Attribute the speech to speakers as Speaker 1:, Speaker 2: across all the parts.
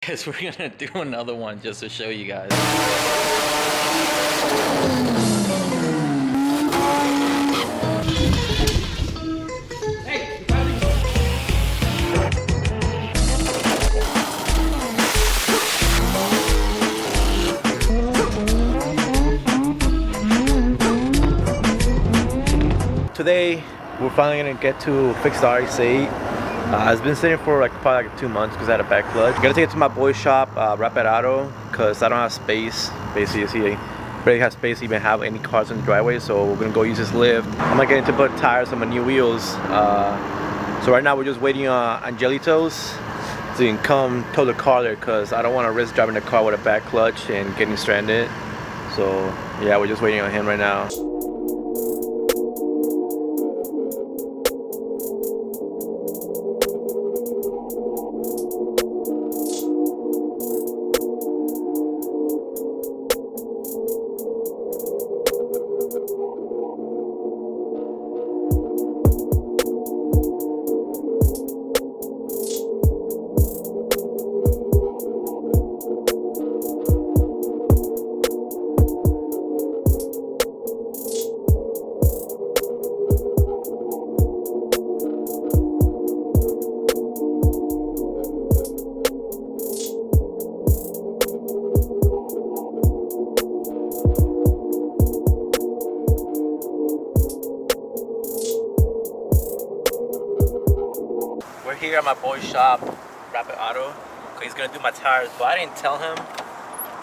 Speaker 1: because we're gonna do another one just to show you guys. Today we're finally gonna get to fix the Rx8. It's been sitting for probably 2 months because I had a back clutch. Gotta take it to my boy's shop, Rx8, because I don't have space. Basically, he barely has space to even have any cars in the driveway, so we're gonna go use his lift. I'm gonna get into put tires on my new wheels. So right now we're just waiting on Angelitos so he can come tow the car there, because I don't want to risk driving the car with a back clutch and getting stranded. So yeah, we're just waiting on him right now. We're here at my boy's shop, Rx8, because he's gonna do my tires, but I didn't tell him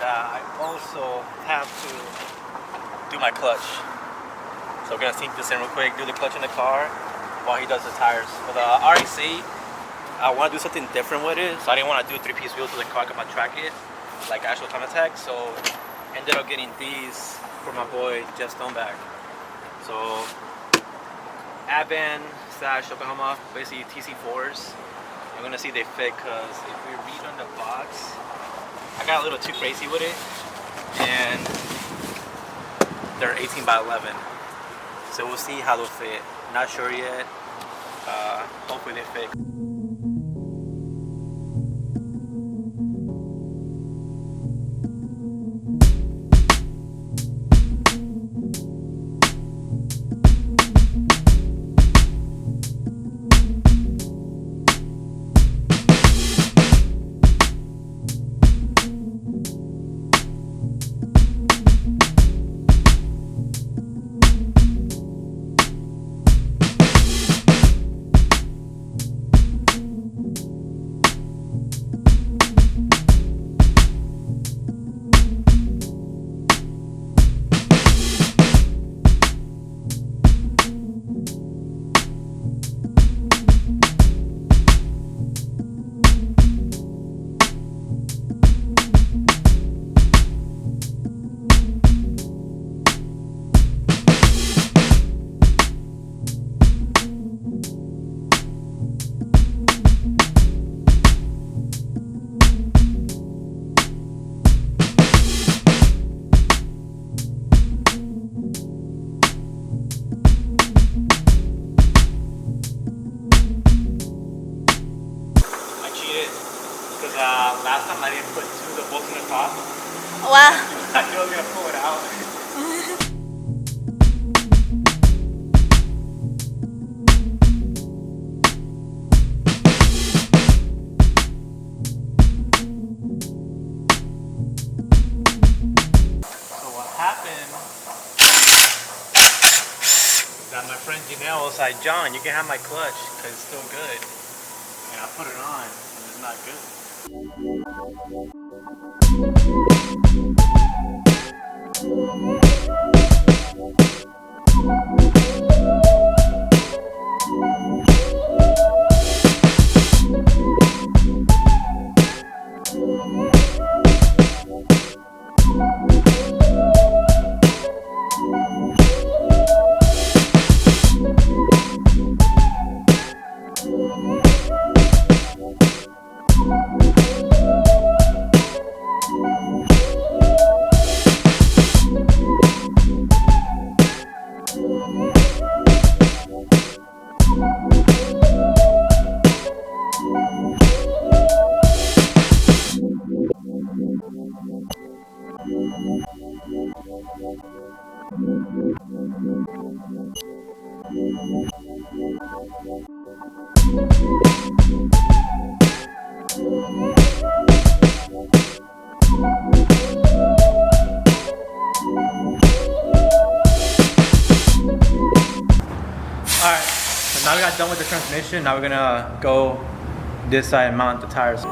Speaker 1: that I also have to do my clutch. So we're gonna sink this in real quick, do the clutch in the car while he does the tires. For the Rx8, I want to do something different with it, so I didn't want to do 3-piece wheels with the car. I got my track it like actual time attack, so ended up getting these for my boy Jeff Stoneback. So Advan / Yokohama, basically TC4s. I'm gonna see if they fit, because if we read on the box, I got a little too crazy with it, and they're 18x11. So we'll see how they'll fit. Not sure yet. Hopefully they fit. Last time I didn't put 2 of the bolts in the top.
Speaker 2: Wow.
Speaker 1: I knew I was gonna pull it out. So what happened is that my friend Janelle was like, "John, you can have my clutch because it's still good." And I put it on and it's not good. Alright, so now we got done with the transmission. Now we're gonna go this side and mount the tires.